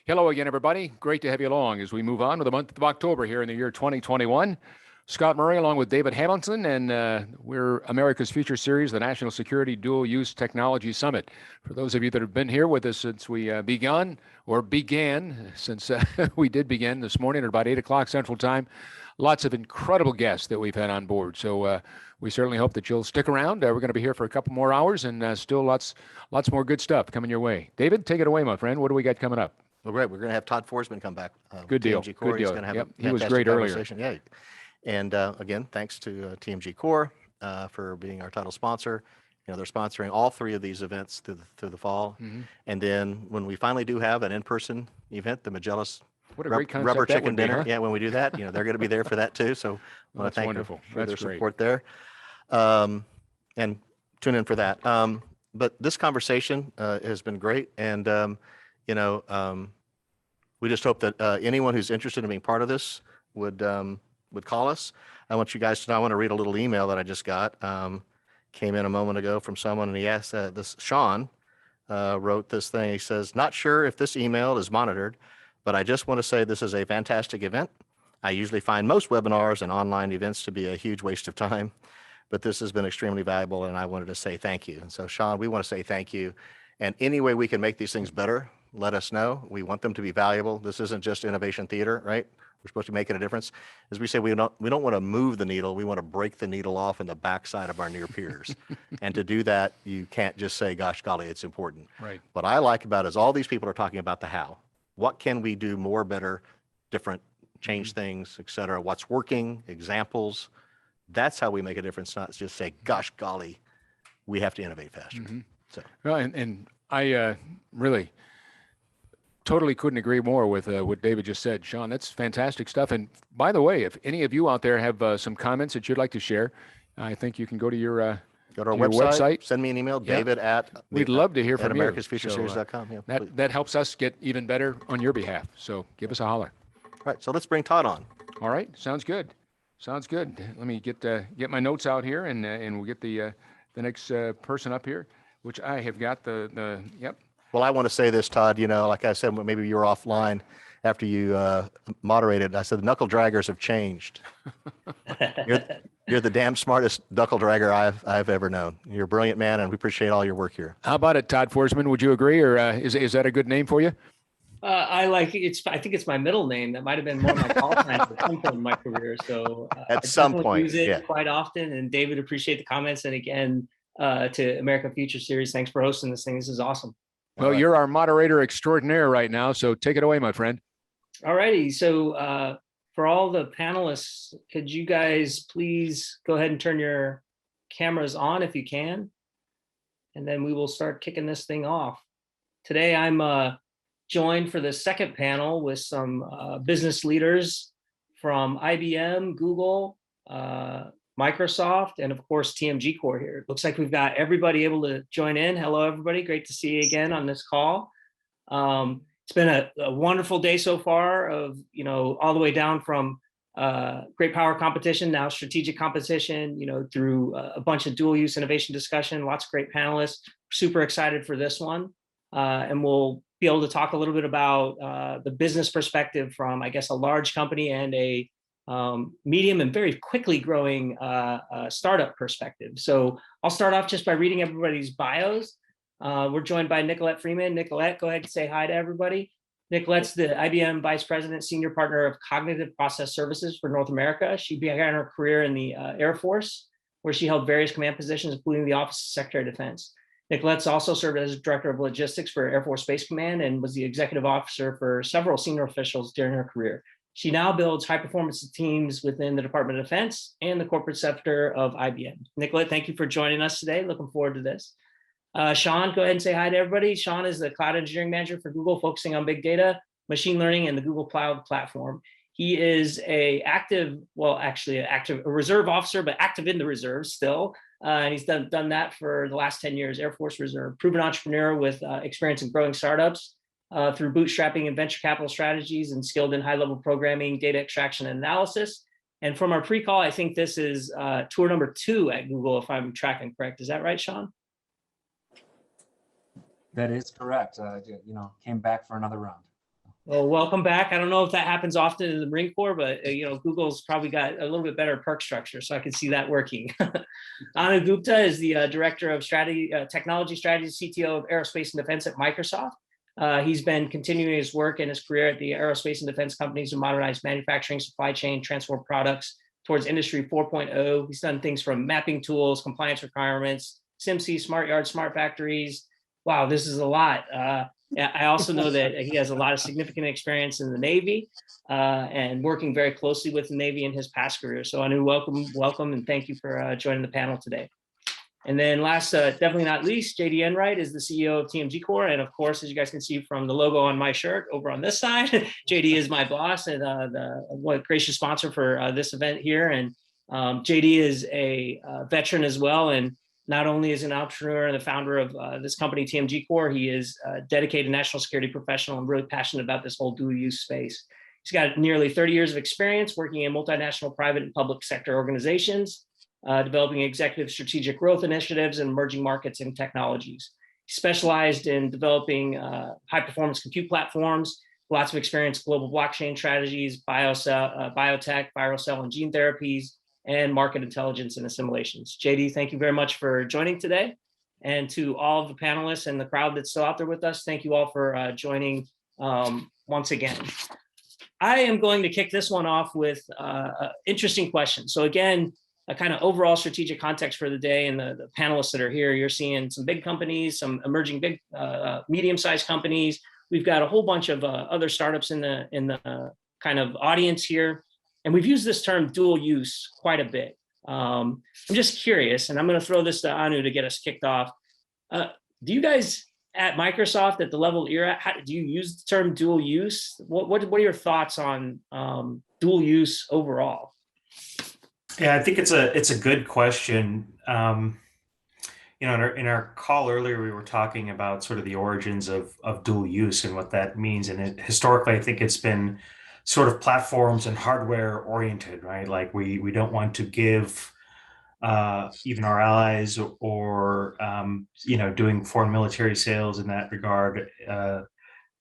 Hello again, everybody. Great to have you along as we move on to the month of October here in the year 2021. Scott Murray along with David Hamilton, and we're America's Future Series, the National Security Dual Use Technology Summit. For those of you that have been here with us since we began, since we did begin this morning at about 8 o'clock Central Time, lots of incredible guests that we've had on board. So we certainly hope that you'll stick around. We're going to be here for a couple more hours, and still lots more good stuff coming your way. David, take it away, my friend. What do we got coming up? Well, great. We're going to have Todd Forsman come back. Good deal. TMG Core. Good deal. He's going to have yep. a He was great conversation. earlier. Yeah. And again, thanks to TMG Core for being our title sponsor. You know, they're sponsoring all three of these events through the fall. Mm-hmm. And then when we finally do have an in-person event, the Magellan's What a great concept rubber that chicken would be, dinner. huh? Yeah, when we do that, you know, they're going to be there for that too. So I want to thank them for their support there. And tune in for that. But this conversation has been great. And, we just hope that anyone who's interested in being part of this would call us. I want you guys to know, I want to read a little email that I just got. Came in a moment ago from someone, and he asked Sean wrote this thing. He says, not sure if this email is monitored, but I just want to say this is a fantastic event. I usually find most webinars and online events to be a huge waste of time, but this has been extremely valuable, and I wanted to say thank you. And so, Sean, we want to say thank you. And any way we can make these things better, let us know. We want them to be valuable. This isn't just innovation theater, right? We're supposed to be making a difference. As we say, we don't want to move the needle. We want to break the needle off in the backside of our near peers. And to do that, you can't just say, gosh, golly, it's important. Right. What I like about it is all these people are talking about the how. What can we do more, better, different, change things, et cetera? What's working, examples. That's how we make a difference, not just say, gosh, golly, we have to innovate faster. Mm-hmm. So. Well, and I really totally couldn't agree more with what David just said. Sean, that's fantastic stuff. And by the way, if any of you out there have some comments that you'd like to share, I think you can go to your website. Send me an email, yeah. David We'd love to hear from AmericasFutureSeries.com. you. That helps us get even better on your behalf. So give us a holler. All right, so let's bring Todd on. All right, sounds good. Sounds good. Let me get my notes out here, and we'll get the next person up here, which I have got yep. Well, I want to say this, Todd, like I said, maybe you were offline after you moderated. I said, the knuckle draggers have changed. You're the damn smartest knuckle dragger I've ever known. You're a brilliant man, and we appreciate all your work here. How about it, Todd Forsman? Would you agree, or is that a good name for you? I like it. I think it's my middle name. That might have been more my call sign at some point in my career. So at some point, use it quite often. And David, appreciate the comments. And again, to America Future Series, thanks for hosting this thing. This is awesome. Well, you're our moderator extraordinaire right now, so take it away, my friend. All righty. So for all the panelists, could you guys please go ahead and turn your cameras on if you can? And then we will start kicking this thing off. Today, I'm joined for the second panel with some business leaders from IBM, Google, Microsoft, and of course, TMG Core here. It looks like we've got everybody able to join in. Hello, everybody. Great to see you again on this call. It's been a wonderful day so far of, all the way down from great power competition, now strategic competition, through a bunch of dual use innovation discussion, lots of great panelists. Super excited for this one. And we'll be able to talk a little bit about the business perspective from, I guess, a large company and a medium and very quickly growing startup perspective. So I'll start off just by reading everybody's bios. We're joined by Nicolette Freeman. Nicolette, go ahead and say hi to everybody. Nicolette's the IBM Vice President, Senior Partner of Cognitive Process Services for North America. She began her career in the Air Force, where she held various command positions, including the Office of Secretary of Defense. Nicolette's also served as Director of Logistics for Air Force Space Command and was the Executive Officer for several senior officials during her career. She now builds high-performance teams within the Department of Defense and the corporate sector of IBM. Nicolette, thank you for joining us today. Looking forward to this. Sean, go ahead and say hi to everybody. Sean is the Cloud Engineering Manager for Google, focusing on big data, machine learning, and the Google Cloud Platform. He is a reserve officer, but active in the reserves still. And he's done that for the last 10 years, Air Force Reserve, proven entrepreneur with experience in growing startups through bootstrapping and venture capital strategies, and skilled in high-level programming, data extraction, and analysis. And from our pre-call, I think this is tour number 2 at Google, if I'm tracking correct. Is that right, Sean? That is correct. Came back for another round. Well, welcome back. I don't know if that happens often in the Marine Corps, but Google's probably got a little bit better perk structure, so I can see that working. Anupam Gupta is the Director of Strategy, Technology Strategy, CTO of Aerospace and Defense at Microsoft. He's been continuing his work and his career at the aerospace and defense companies to modernize manufacturing, supply chain, transform products towards Industry 4.0. He's done things from mapping tools, compliance requirements, SIMC, smart yards, smart factories. Wow, this is a lot. I also know that he has a lot of significant experience in the Navy and working very closely with the Navy in his past career. So Anu, welcome, and thank you for joining the panel today. And then last, definitely not least, JD Enright is the CEO of TMG Corps. And of course, as you guys can see from the logo on my shirt over on this side, JD is my boss and what gracious sponsor for this event here. And JD is a veteran as well. And not only is an entrepreneur and the founder of this company, TMG Corps, he is a dedicated national security professional and really passionate about this whole dual use space. He's got nearly 30 years of experience working in multinational private and public sector organizations, developing executive strategic growth initiatives in emerging markets and technologies. He specialized in developing high-performance compute platforms, lots of experience, global blockchain strategies, biotech, viral cell and gene therapies, and market intelligence and assimilations. JD, thank you very much for joining today. And to all of the panelists and the crowd that's still out there with us, thank you all for joining once again. I am going to kick this one off with an interesting question. So again, a kind of overall strategic context for the day and the panelists that are here. You're seeing some big companies, some emerging big, medium-sized companies. We've got a whole bunch of other startups in the kind of audience here. And we've used this term dual use quite a bit. I'm just curious, and I'm going to throw this to Anu to get us kicked off. Do you guys at Microsoft, at the level you're at, do you use the term dual use? What are your thoughts on dual use overall? Yeah, I think it's a good question. In our call earlier, we were talking about sort of the origins of dual use and what that means. And historically, I think it's been sort of platforms and hardware oriented, right? Like we don't want to give even our allies or doing foreign military sales in that regard,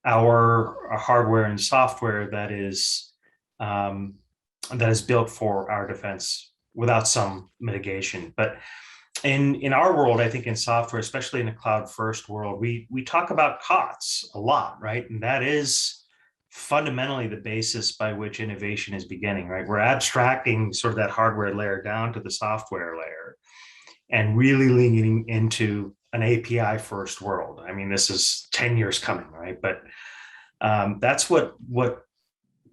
our hardware and software that is built for our defense without some mitigation. But in our world, I think in software, especially in the cloud first world, we talk about COTS a lot, right? And that is fundamentally the basis by which innovation is beginning, right? We're abstracting sort of that hardware layer down to the software layer and really leaning into an API first world. I mean, this is 10 years coming, right? But that's what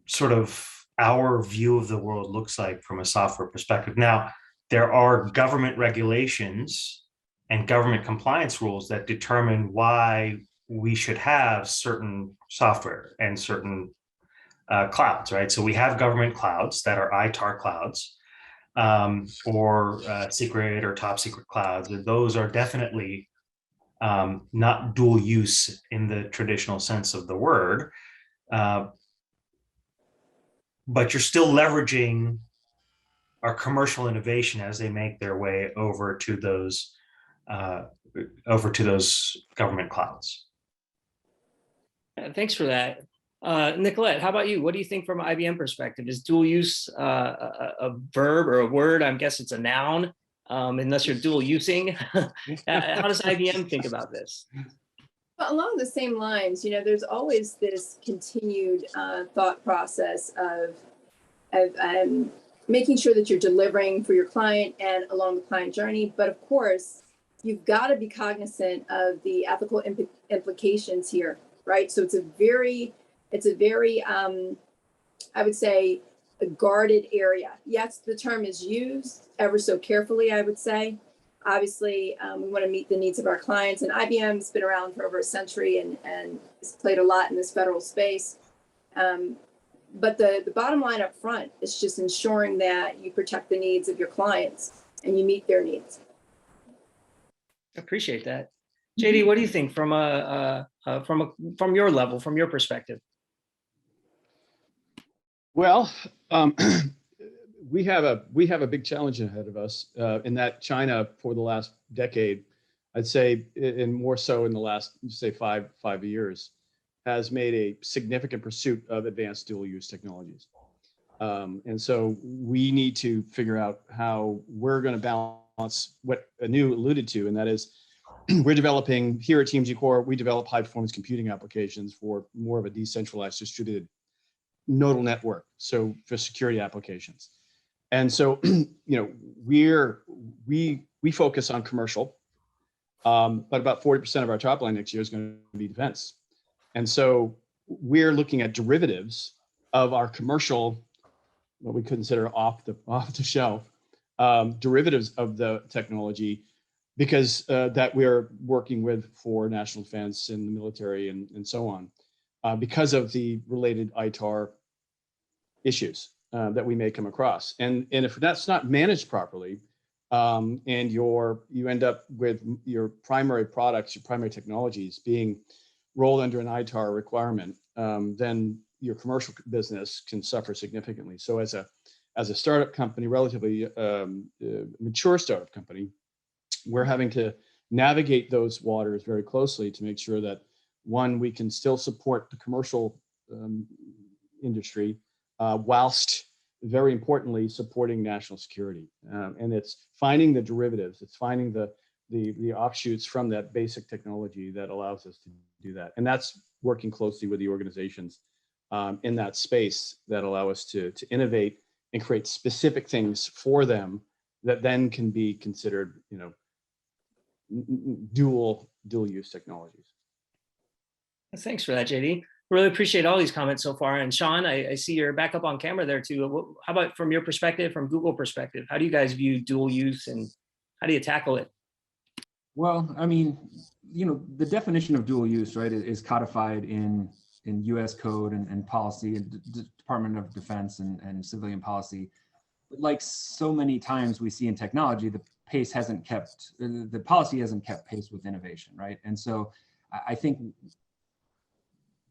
sort of our view of the world looks like from a software perspective. Now, there are government regulations and government compliance rules that determine why we should have certain software and certain clouds, right? So we have government clouds that are ITAR clouds or secret or top secret clouds. Those are definitely not dual use in the traditional sense of the word, but you're still leveraging our commercial innovation as they make their way over to those government clouds. Thanks for that. Nicolette, how about you? What do you think from an IBM perspective? Is dual use a verb or a word? I guess it's a noun, unless you're dual using. How does IBM think about this? Well, along the same lines, there's always this continued thought process of making sure that you're delivering for your client and along the client journey. But of course, you've got to be cognizant of the ethical implications here, right? So it's a very, I would say, a guarded area. Yes, the term is used ever so carefully, I would say. Obviously, we want to meet the needs of our clients, and IBM's been around for over a century and has played a lot in this federal space. But the bottom line up front is just ensuring that you protect the needs of your clients and you meet their needs. Appreciate that. JD, what do you think from your level, from your perspective? Well, we have a big challenge ahead of us in that China for the last decade, I'd say, and more so in the last, say, five years, has made a significant pursuit of advanced dual use technologies. And so we need to figure out how we're going to balance what Anu alluded to, and that is we're developing here at TMG Core, we develop high performance computing applications for more of a decentralized distributed nodal network. So for security applications. And so, we focus on commercial, but about 40% of our top line next year is going to be defense. And so we're looking at derivatives of our commercial, what we consider off the shelf, derivatives of the technology, because that we're working with for national defense and the military and so on, because of the related ITAR issues that we may come across. And if that's not managed properly, and you end up with your primary products, your primary technologies being rolled under an ITAR requirement, then your commercial business can suffer significantly. So as a startup company, relatively mature startup company, we're having to navigate those waters very closely to make sure that, one, we can still support the commercial industry whilst, very importantly, supporting national security. And it's finding the derivatives, it's finding the offshoots from that basic technology that allows us to do that. And that's working closely with the organizations in that space that allow us to innovate and create specific things for them that then can be considered, dual use technologies. Thanks for that, JD. Really appreciate all these comments so far. And Sean, I see you're back up on camera there too. How about from your perspective, from Google perspective, how do you guys view dual use and how do you tackle it? Well, I mean, the definition of dual use, right, is codified in U.S. code and policy, Department of Defense and civilian policy. But like so many times we see in technology, the policy hasn't kept pace with innovation, right? And so I think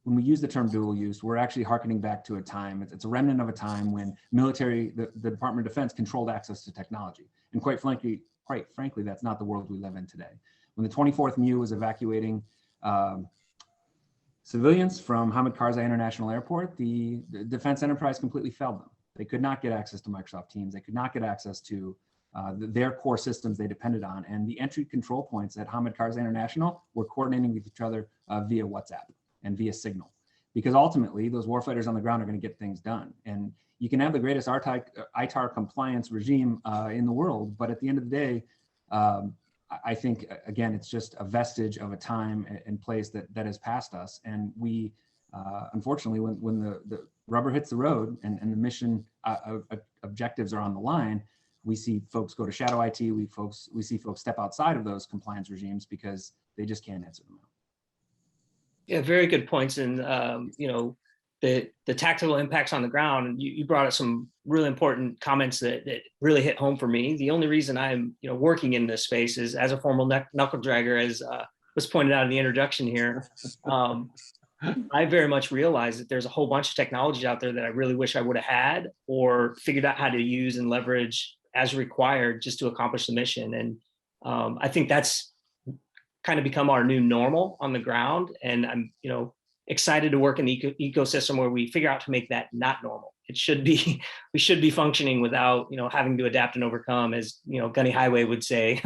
when we use the term dual use, we're actually hearkening back to a time, it's a remnant of a time when the Department of Defense controlled access to technology. And quite frankly, that's not the world we live in today. When the 24th MEU was evacuating civilians from Hamid Karzai International Airport, the defense enterprise completely failed them. They could not get access to Microsoft Teams. They could not get access to their core systems they depended on. And the entry control points at Hamid Karzai International were coordinating with each other via WhatsApp and via Signal. Because ultimately, those warfighters on the ground are going to get things done. And you can have the greatest ITAR compliance regime in the world, but at the end of the day, I think, again, it's just a vestige of a time and place that has passed us. And we, unfortunately, when the rubber hits the road and the mission objectives are on the line, we see folks go to shadow IT, we see folks step outside of those compliance regimes because they just can't answer them out. Yeah, very good points. And, the tactical impacts on the ground, and you brought up some really important comments that really hit home for me. The only reason I'm, working in this space is as a former knuckle dragger, as was pointed out in the introduction here. I very much realize that there's a whole bunch of technologies out there that I really wish I would have had or figured out how to use and leverage as required just to accomplish the mission. And I think that's kind of become our new normal on the ground. And I'm, excited to work in the ecosystem where we figure out to make that not normal. It should be, we should be functioning without, having to adapt and overcome, as, Gunny Highway would say.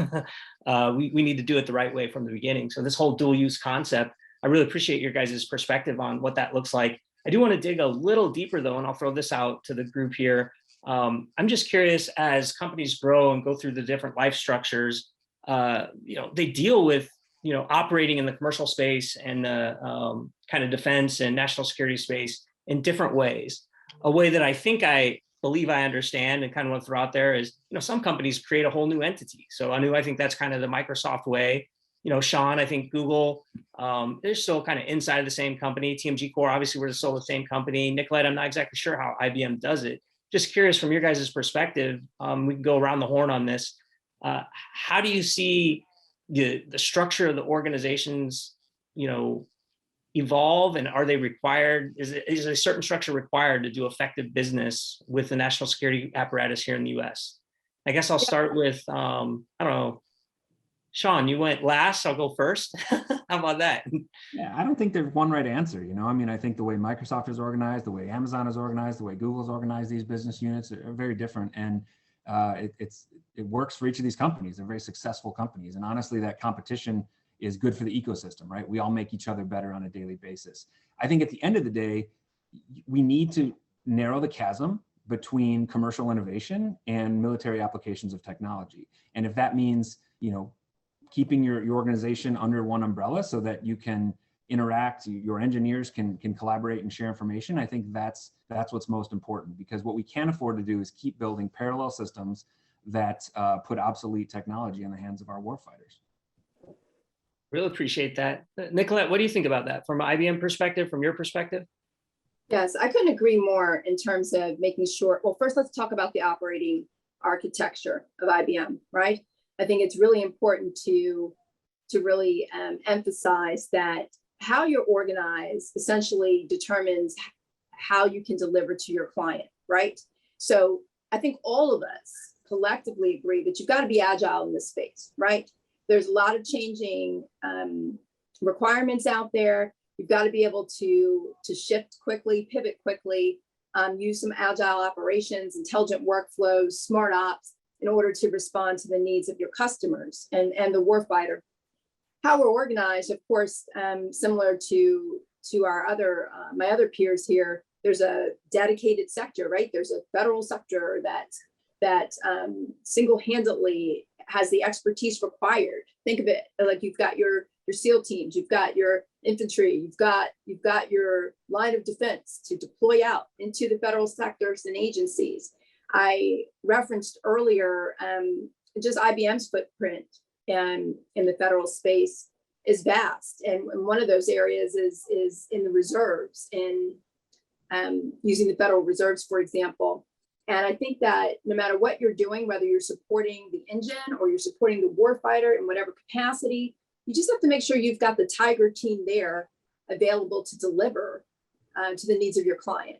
We need to do it the right way from the beginning. So this whole dual use concept, I really appreciate your guys' perspective on what that looks like. I do want to dig a little deeper though, and I'll throw this out to the group here. I'm just curious, as companies grow and go through the different life structures, they deal with operating in the commercial space and the kind of defense and national security space in different ways. A way that I believe I understand and kind of want to throw out there is, some companies create a whole new entity. So I think that's kind of the Microsoft way. Sean, I think Google, they're still kind of inside of the same company. TMG Core, obviously we're still the same company. Nicolette, I'm not exactly sure how IBM does it. Just curious from your guys' perspective, we can go around the horn on this. How do you see the structure of the organizations, evolve, and are they required? Is a certain structure required to do effective business with the national security apparatus here in the U.S.? I guess I'll start with, I don't know, Sean, you went last. I'll go first. How about that? Yeah, I don't think there's one right answer. I mean, I think the way Microsoft is organized, the way Amazon is organized, the way Google's organized these business units are very different. And it works for each of these companies. They're very successful companies. And honestly, that competition is good for the ecosystem, right? We all make each other better on a daily basis. I think at the end of the day, we need to narrow the chasm between commercial innovation and military applications of technology. And if that means, keeping your organization under one umbrella so that you can interact, your engineers can collaborate and share information, I think that's what's most important, because what we can't afford to do is keep building parallel systems that put obsolete technology in the hands of our warfighters. Really appreciate that. Nicolette, what do you think about that from an IBM perspective, from your perspective? Yes, I couldn't agree more in terms of making sure, well, first let's talk about the operating architecture of IBM, right? I think it's really important to really emphasize that how you're organized essentially determines how you can deliver to your client, right? So I think all of us collectively agree that you've got to be agile in this space, right? There's a lot of changing requirements out there. You've got to be able to shift quickly, pivot quickly, use some agile operations, intelligent workflows, smart ops, in order to respond to the needs of your customers and the warfighter. How we're organized, of course, similar to our my other peers here, there's a dedicated sector, right? There's a federal sector that single-handedly has the expertise required. Think of it like you've got your SEAL teams, you've got your infantry, you've got your line of defense to deploy out into the federal sectors and agencies. I referenced earlier, just IBM's footprint in the federal space is vast. And one of those areas is in the reserves, in using the Federal Reserves, for example. And I think that no matter what you're doing, whether you're supporting the engine or you're supporting the warfighter in whatever capacity, you just have to make sure you've got the Tiger team there available to deliver to the needs of your client.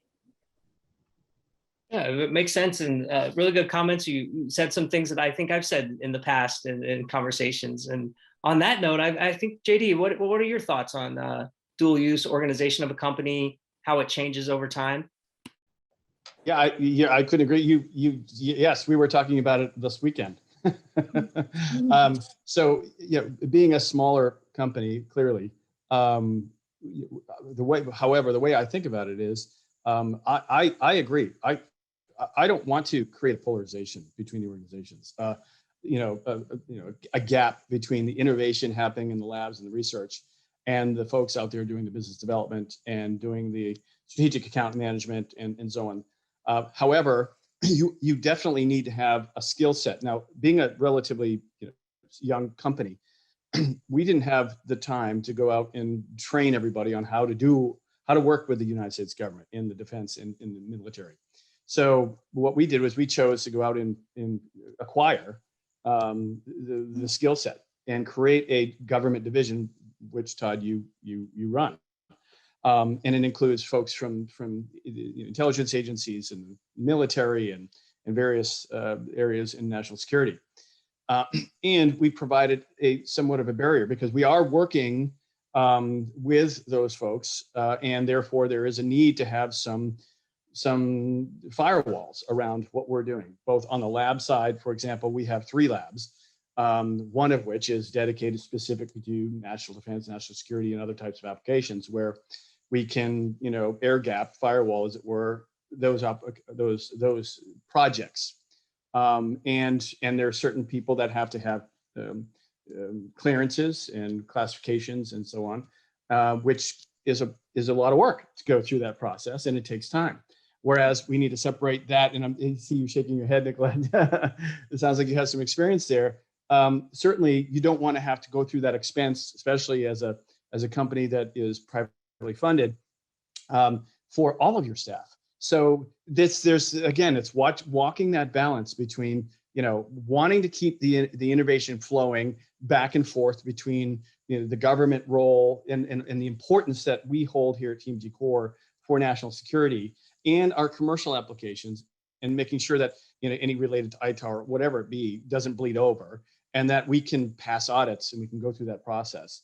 Yeah, it makes sense, and really good comments. You said some things that I think I've said in the past in conversations. And on that note, I think, JD, what are your thoughts on dual use organization of a company, how it changes over time? Yeah, I couldn't agree. Yes, we were talking about it this weekend. So, being a smaller company, clearly, the way I think about it is, I agree. I don't want to create a polarization between the organizations. A gap between the innovation happening in the labs and the research and the folks out there doing the business development and doing the strategic account management and so on. However, you definitely need to have a skill set. Now, being a relatively young company, we didn't have the time to go out and train everybody on how to work with the United States government in the defense and in the military. So what we did was we chose to go out and acquire the skill set and create a government division, which, Todd, you run. And it includes folks from intelligence agencies and military and various areas in national security. And we provided somewhat of a barrier because we are working with those folks, and therefore there is a need to have some firewalls around what we're doing, both on the lab side. For example, we have 3 labs, one of which is dedicated specifically to national defense, national security, and other types of applications where we can, air gap firewall, as it were, those projects. And there are certain people that have to have clearances and classifications and so on, which is a lot of work to go through that process, and it takes time. Whereas we need to separate that, and I see you shaking your head, Nicolette. It sounds like you have some experience there. Certainly, you don't want to have to go through that expense, especially as a company that is privately funded, for all of your staff. So it's walking that balance between wanting to keep the innovation flowing back and forth between the government role and the importance that we hold here at Team G Core for national security and our commercial applications, and making sure that any related to ITAR, whatever it be, doesn't bleed over, and that we can pass audits and we can go through that process.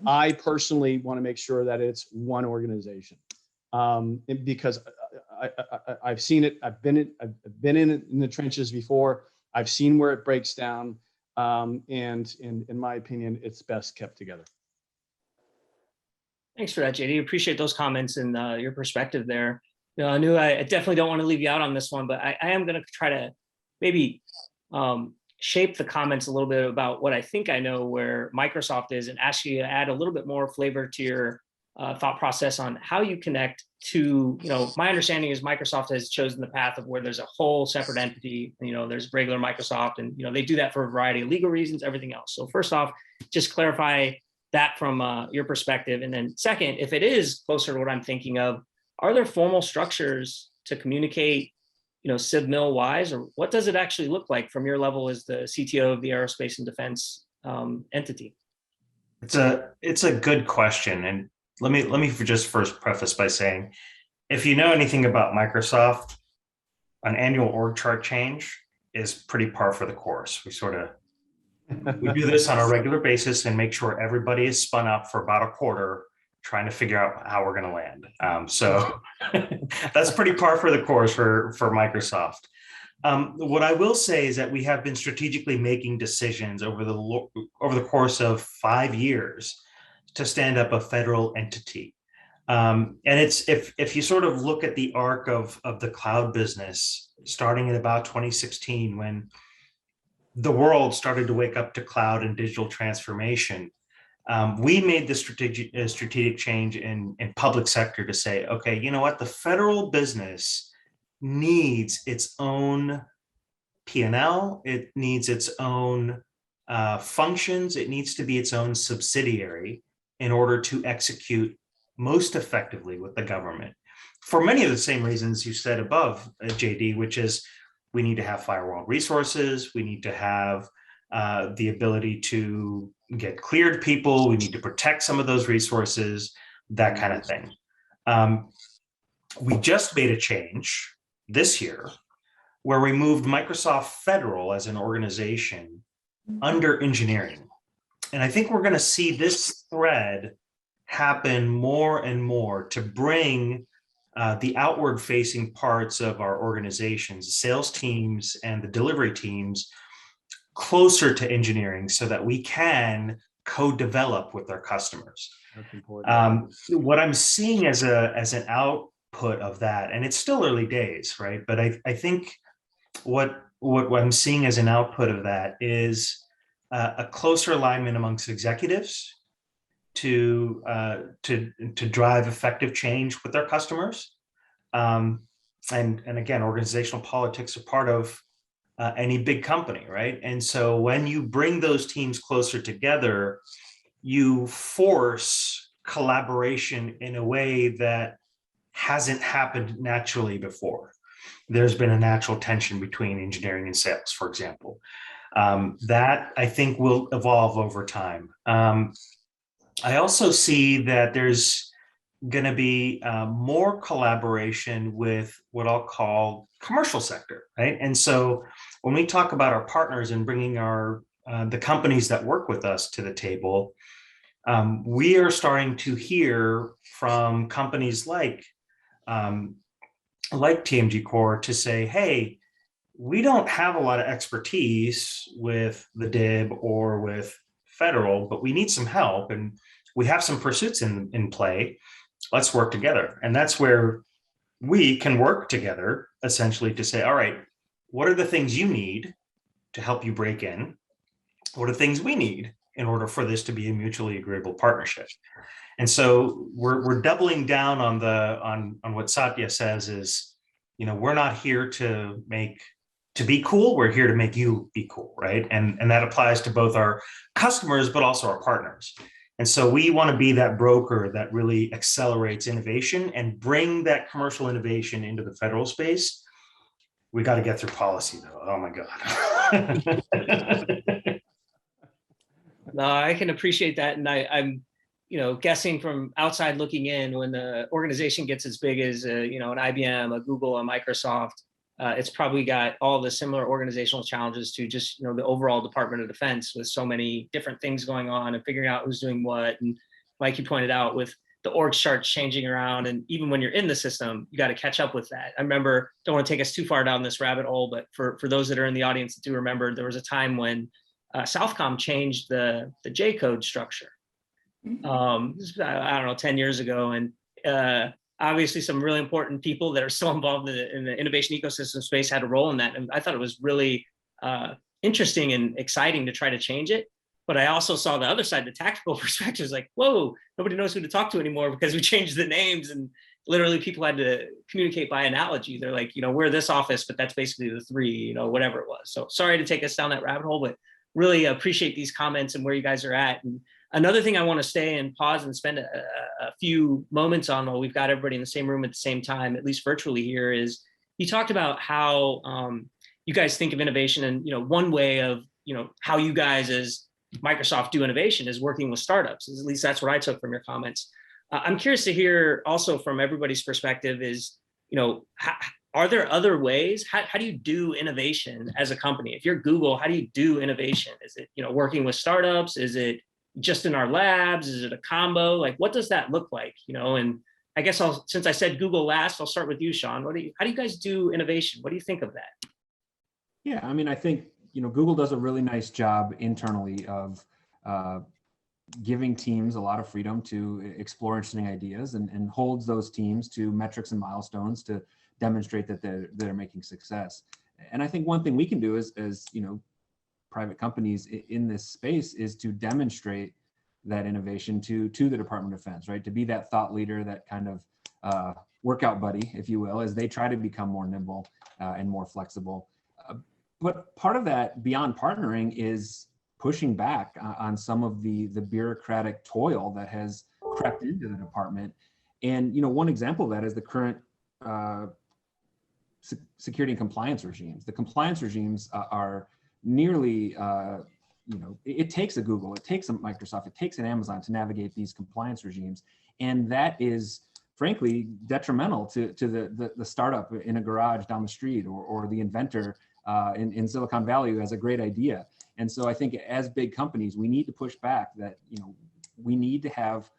I personally want to make sure that it's one organization, because I've seen it. I've been in the trenches before. I've seen where it breaks down, and in my opinion, it's best kept together. Thanks for that, JD. Appreciate those comments and your perspective there. You know, Anu, I definitely don't want to leave you out on this one, but I am going to try to maybe shape the comments a little bit about what I think I know where Microsoft is, and ask you to add a little bit more flavor to your thought process on how you connect to, you know, my understanding is Microsoft has chosen the path of where there's a whole separate entity, you know, there's regular Microsoft, and, you know, they do that for a variety of legal reasons, everything else. So first off, just clarify that from your perspective. And then second, if it is closer to what I'm thinking of, are there formal structures to communicate, you know, CivMil wise, or what does it actually look like from your level as the CTO of the aerospace and defense entity? It's a good question, and let me just first preface by saying, if you know anything about Microsoft, an annual org chart change is pretty par for the course. We do this on a regular basis and make sure everybody is spun up for about a quarter, trying to figure out how we're going to land. So that's pretty par for the course for Microsoft. What I will say is that we have been strategically making decisions over the course of 5 years to stand up a federal entity. And it's if you sort of look at the arc of the cloud business, starting in about 2016, when the world started to wake up to cloud and digital transformation, we made the strategic change in public sector to say, okay, you know what, the federal business needs its own P&L, it needs its own functions, it needs to be its own subsidiary in order to execute most effectively with the government. For many of the same reasons you said above, JD, which is we need to have firewall resources, we need to have the ability to get cleared people, we need to protect some of those resources, that kind of thing. We just made a change this year where we moved Microsoft Federal as an organization under engineering. And I think we're going to see this thread happen more and more to bring the outward facing parts of our organizations, sales teams and the delivery teams, closer to engineering so that we can co-develop with our customers. What I'm seeing as an output of that, and it's still early days, right? But I think what I'm seeing as an output of that is a closer alignment amongst executives to drive effective change with their customers. And again, organizational politics are part of any big company, right? And so when you bring those teams closer together, you force collaboration in a way that hasn't happened naturally before. There's been a natural tension between engineering and sales, for example. That I think will evolve over time. I also see that there's going to be more collaboration with what I'll call commercial sector, right? And so when we talk about our partners and bringing the companies that work with us to the table, we are starting to hear from companies like TMG Core to say, hey, we don't have a lot of expertise with the DIB or with federal, but we need some help and we have some pursuits in play. Let's work together. And that's where we can work together essentially to say, all right, what are the things you need to help you break in? What are the things we need in order for this to be a mutually agreeable partnership? And so we're doubling down on what Satya says is, you know, we're not here to be cool, we're here to make you be cool, right? And that applies to both our customers, but also our partners. And so we want to be that broker that really accelerates innovation and bring that commercial innovation into the federal space. We got to get through policy though. Oh my God. No, I can appreciate that. And I'm, you know, guessing from outside looking in, when the organization gets as big as, you know, an IBM, a Google, a Microsoft, it's probably got all the similar organizational challenges to just, you know, the overall Department of Defense with so many different things going on and figuring out who's doing what. And like you pointed out, with the org charts changing around, and even when you're in the system, you got to catch up with that. I remember, don't want to take us too far down this rabbit hole, but for those that are in the audience that do remember, there was a time when Southcom changed the J code structure. I don't know, 10 years ago. And obviously some really important people that are still involved in the innovation ecosystem space had a role in that. And I thought it was really interesting and exciting to try to change it. But I also saw the other side, the tactical perspective, is like, whoa, nobody knows who to talk to anymore because we changed the names, and literally people had to communicate by analogy. They're like, you know, we're this office, but that's basically the three, you know, whatever it was. So sorry to take us down that rabbit hole, but really appreciate these comments and where you guys are at. And another thing I want to stay and pause and spend a few moments on while we've got everybody in the same room at the same time, at least virtually here, is you talked about how you guys think of innovation, and, you know, one way of, you know, how you guys as Microsoft do innovation is working with startups. At least that's what I took from your comments. I'm curious to hear also from everybody's perspective is, you know, are there other ways? How do you do innovation as a company? If you're Google, how do you do innovation? Is it, you know, working with startups? Is it just in our labs? Is it a combo? Like, what does that look like? You know, and I guess since I said Google last, I'll start with you, Sean. How do you guys do innovation? What do you think of that? Yeah, I mean, I think, you know, Google does a really nice job internally of giving teams a lot of freedom to explore interesting ideas, and holds those teams to metrics and milestones to demonstrate that they're making success. And I think one thing we can do as you know, private companies in this space is to demonstrate that innovation to the Department of Defense, right? To be that thought leader, that kind of workout buddy, if you will, as they try to become more nimble and more flexible. But part of that, beyond partnering, is pushing back on some of the bureaucratic toil that has crept into the department. And, you know, one example of that is the current security and compliance regimes. The compliance regimes are nearly, you know, it takes a Google, it takes a Microsoft, it takes an Amazon to navigate these compliance regimes. And that is, frankly, detrimental to the startup in a garage down the street, or the inventor in Silicon Valley who has a great idea. And so I think as big companies, we need to push back that, you know, we need to have,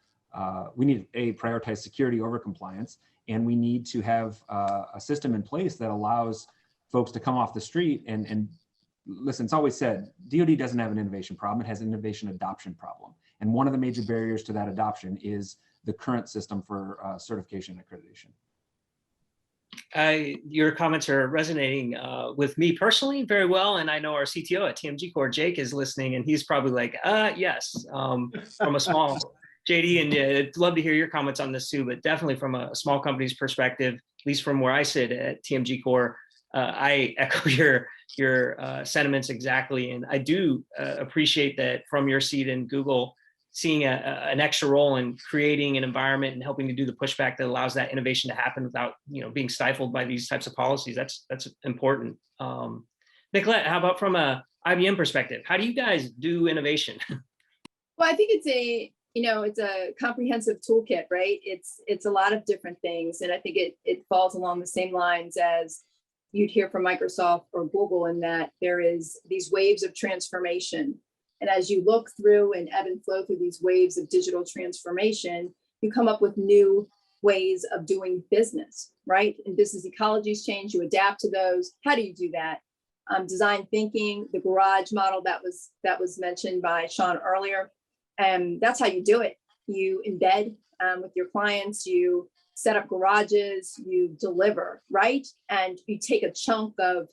we need to prioritize security over compliance, and we need to have a system in place that allows folks to come off the street and listen. It's always said, DoD doesn't have an innovation problem, it has an innovation adoption problem. And one of the major barriers to that adoption is the current system for certification and accreditation. Your comments are resonating with me personally very well, and I know our CTO at TMG Core, Jake, is listening, and he's probably like, yes, from a small JD, and I'd love to hear your comments on this too, but definitely from a small company's perspective, at least from where I sit at TMG Core, I echo your sentiments exactly, and I do appreciate that from your seat in Google, seeing an extra role in creating an environment and helping to do the pushback that allows that innovation to happen without, you know, being stifled by these types of policies. That's important. Nicolette, how about from a IBM perspective? How do you guys do innovation? Well, I think it's a comprehensive toolkit, right? It's a lot of different things. And I think it falls along the same lines as you'd hear from Microsoft or Google, in that there is these waves of transformation. And as you look through and ebb and flow through these waves of digital transformation, you come up with new ways of doing business, right? And business ecologies change, you adapt to those. How do you do that? Design thinking, the garage model that was mentioned by Sean earlier, and that's how you do it. You embed with your clients, you set up garages, you deliver, right? And you take a chunk of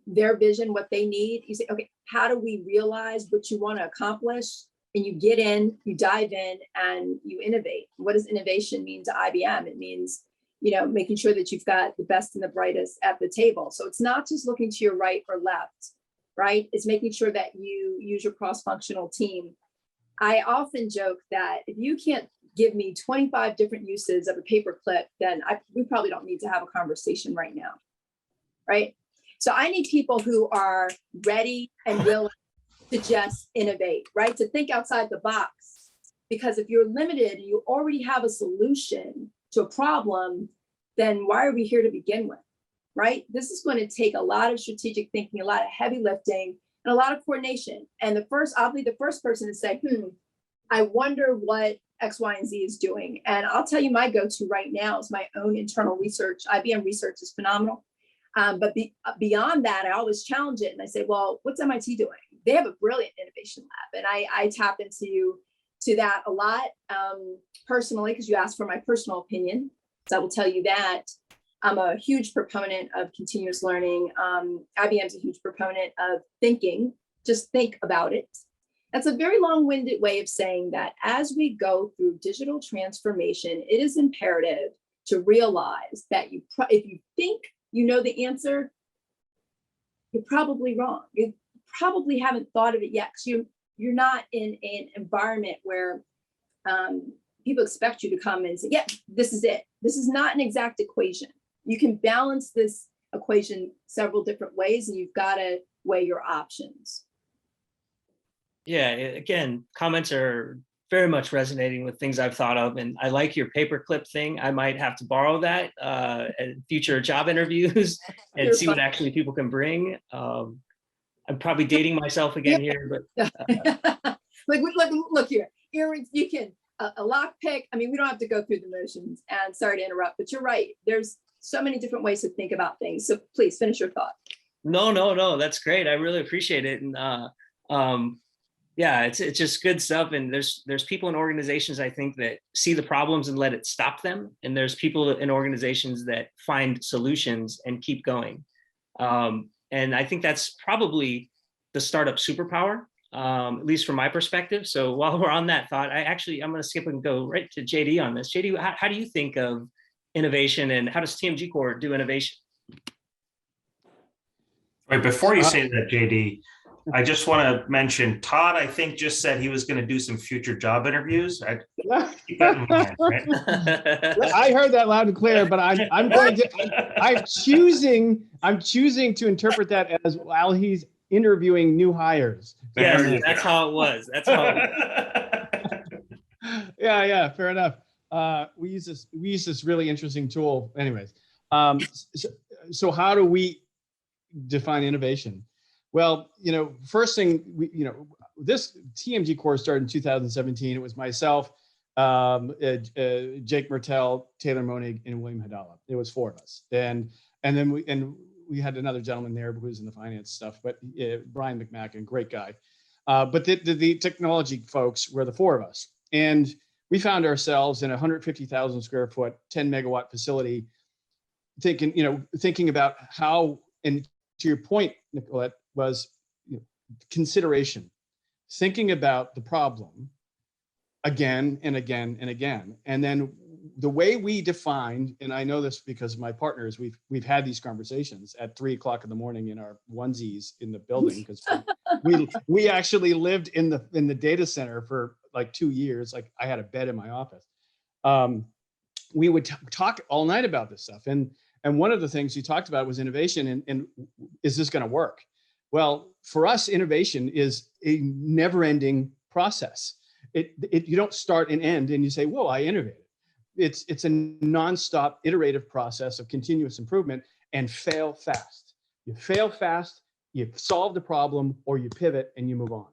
their vision, what they need. You say, okay, how do we realize what you want to accomplish? And you get in, you dive in, and you innovate. What does innovation mean to IBM? It means, you know, making sure that you've got the best and the brightest at the table. So it's not just looking to your right or left, right? It's making sure that you use your cross-functional team. I often joke that if you can't give me 25 different uses of a paperclip, then we probably don't need to have a conversation right now, right? So I need people who are ready and willing to just innovate, right? To think outside the box. Because if you're limited and you already have a solution to a problem, then why are we here to begin with, right? This is going to take a lot of strategic thinking, a lot of heavy lifting, and a lot of coordination. And I'll be the first person to say, I wonder what X, Y, and Z is doing. And I'll tell you, my go-to right now is my own internal research. IBM research is phenomenal. But beyond that, I always challenge it. And I say, well, what's MIT doing? They have a brilliant innovation lab. And I tap into that a lot personally, because you asked for my personal opinion. So I will tell you that I'm a huge proponent of continuous learning. IBM's a huge proponent of thinking. Just think about it. That's a very long-winded way of saying that as we go through digital transformation, it is imperative to realize that if you think you know the answer, you're probably wrong. You probably haven't thought of it yet, because you're not in an environment where people expect you to come and say, yeah, this is it. This is not an exact equation. You can balance this equation several different ways, and you've got to weigh your options. Yeah, again, comments are very much resonating with things I've thought of, and I like your paperclip thing. I might have to borrow that at future job interviews and see what actually people can bring. I'm probably dating myself again here, but look here. Earrings, you can a lock pick. I mean, we don't have to go through the motions. And sorry to interrupt, but you're right. There's so many different ways to think about things. So please finish your thought. No, that's great. I really appreciate it. And yeah, it's just good stuff. And there's people in organizations, I think, that see the problems and let it stop them. And there's people in organizations that find solutions and keep going. And I think that's probably the startup superpower, at least from my perspective. So while we're on that thought, I'm going to skip and go right to JD on this. JD, how do you think of innovation, and how does TMG Core do innovation? Right, before you say that, JD, I just want to mention Todd, I think, just said he was going to do some future job interviews. Keep that in mind, right? I heard that loud and clear, but I'm choosing to interpret that as while he's interviewing new hires. Yes, that's how it was. That's how it was. Yeah, fair enough. We use this really interesting tool. Anyways, so how do we define innovation? Well, first thing, this TMG Core started in 2017. It was myself, Jake Mertel, Taylor Monig, and William Hadala. It was 4 of us. And then we had another gentleman there who was in the finance stuff, but Brian McMacken, great guy. But the technology folks were the 4 of us. And we found ourselves in a 150,000 square foot, 10 megawatt facility, thinking about how, and to your point, Nicolette, was consideration, thinking about the problem again and again and again. And then the way we defined, and I know this because of my partners, we've had these conversations at 3 o'clock in the morning in our onesies in the building, because we actually lived in the data center for like 2 years. Like, I had a bed in my office. We would talk all night about this stuff. And one of the things you talked about was innovation, and is this going to work? Well, for us, innovation is a never-ending process. You don't start and end and you say, whoa, I innovated. It's a nonstop iterative process of continuous improvement, and fail fast. You fail fast, you solve the problem, or you pivot and you move on.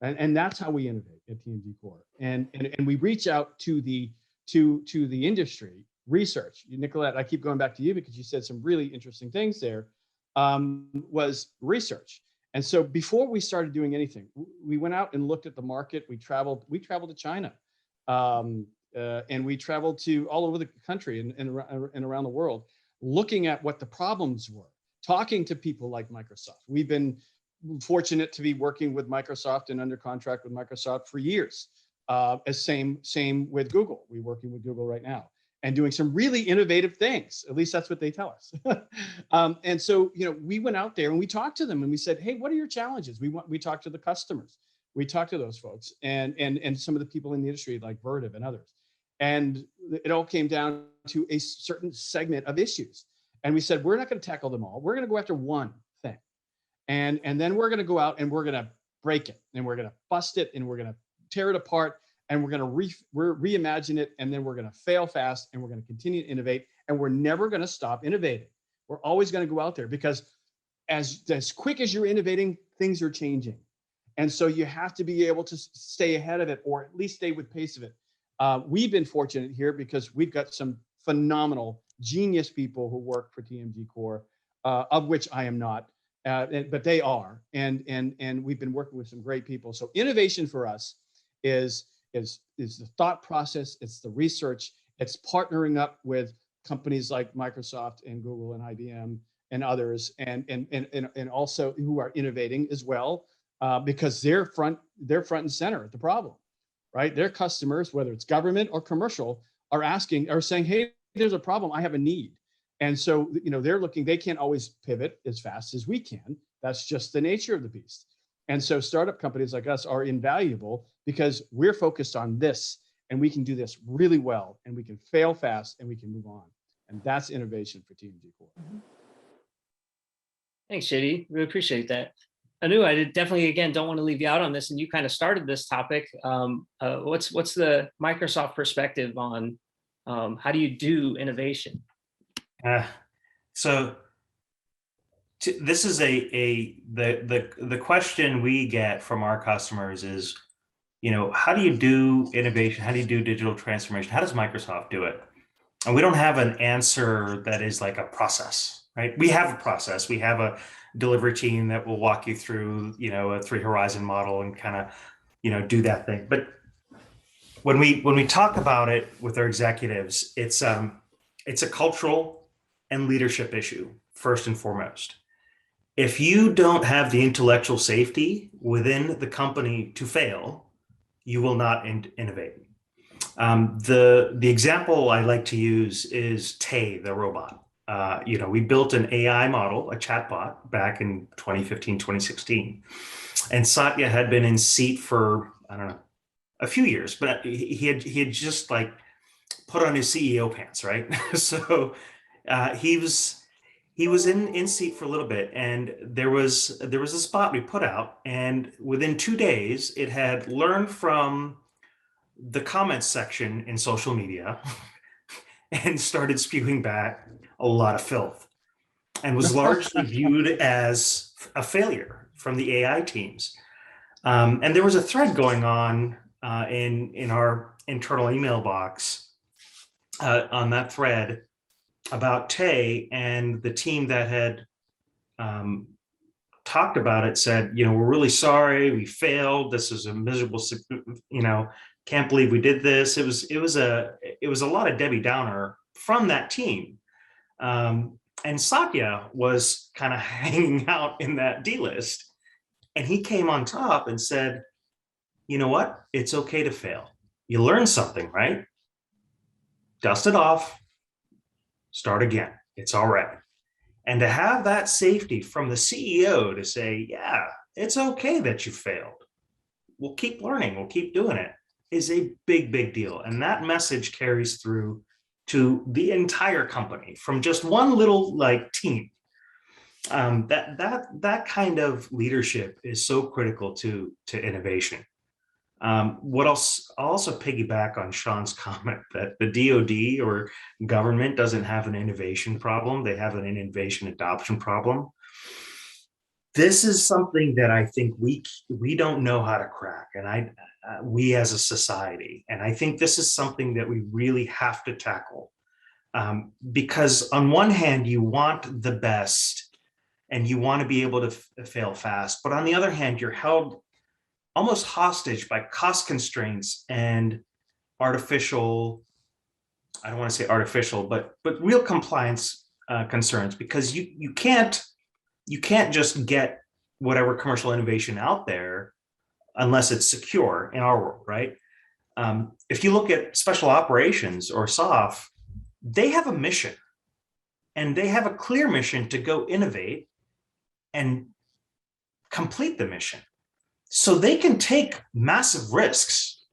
And that's how we innovate at TMG Core. And we reach out to the industry, research. Nicolette, I keep going back to you because you said some really interesting things there. Was research. And so before we started doing anything, we went out and looked at the market. We traveled to China, and we traveled to all over the country and around the world, looking at what the problems were, talking to people like Microsoft. We've been fortunate to be working with Microsoft and under contract with Microsoft for years. Same with Google. We're working with Google right now, and doing some really innovative things. At least that's what they tell us. And so, we went out there and we talked to them and we said, hey, what are your challenges? We talked to the customers. We talked to those folks and some of the people in the industry like Vertiv and others. And it all came down to a certain segment of issues. And we said, we're not going to tackle them all. We're going to go after one thing. And then we're going to go out and we're going to break it, and we're going to bust it, and we're going to tear it apart, and we're going to reimagine it, and then we're going to fail fast, and we're going to continue to innovate, and we're never going to stop innovating. We're always going to go out there because as quick as you're innovating, things are changing. And so you have to be able to stay ahead of it, or at least stay with pace of it. We've been fortunate here because we've got some phenomenal, genius people who work for TMG Core, of which I am not, but they are. And we've been working with some great people. So innovation for us is the thought process, it's the research, it's partnering up with companies like Microsoft and Google and IBM and others, and also who are innovating as well, because they're front and center at the problem, right? Their customers, whether it's government or commercial, are saying, hey, there's a problem, I have a need. And so, they can't always pivot as fast as we can. That's just the nature of the beast. And so startup companies like us are invaluable because we're focused on this, and we can do this really well, and we can fail fast, and we can move on. And that's innovation for TMG Core. Thanks, JD. Really appreciate that. Anu, I definitely, again, don't want to leave you out on this, and you kind of started this topic. What's the Microsoft perspective on how do you do innovation? This is the question we get from our customers is, how do you do innovation? How do you do digital transformation? How does Microsoft do it? And we don't have an answer that is like a process, right? We have a process. We have a delivery team that will walk you through, a 3 horizon model and kind of, do that thing. But when we talk about it with our executives, it's a cultural and leadership issue first and foremost. If you don't have the intellectual safety within the company to fail, you will not innovate. The example I like to use is Tay, the robot. We built an AI model, a chatbot, back in 2015, 2016. And Satya had been in seat for, I don't know, a few years, but he had just like put on his CEO pants, right? So he was in seat for a little bit, and there was a spot we put out, and within 2 days, it had learned from the comments section in social media and started spewing back a lot of filth, and was largely viewed as a failure from the AI teams. And there was a thread going on in our internal email box on that thread about Tay, and the team that had talked about it said, we're really sorry, we failed. This is a miserable, can't believe we did this. It was a lot of Debbie Downer from that team. And Satya was kind of hanging out in that D list, and he came on top and said, you know what? It's okay to fail. You learn something, right? Dust it off, start again. It's all right. And to have that safety from the CEO to say, yeah, it's okay that you failed. We'll keep learning. We'll keep doing it, is a big, big deal. And that message carries through to the entire company from just one little team. That kind of leadership is so critical to innovation. What else? I'll also piggyback on Sean's comment that the DoD or government doesn't have an innovation problem. They have an innovation adoption problem. This is something that I think we don't know how to crack, and we as a society. And I think this is something that we really have to tackle, because on one hand, you want the best and you want to be able to fail fast, but on the other hand, you're held almost hostage by cost constraints and artificial, I don't want to say artificial, but real compliance concerns, because you can't just get whatever commercial innovation out there unless it's secure in our world, right? If you look at special operations or SOF, they have a mission, and they have a clear mission to go innovate and complete the mission. So they can take massive risks.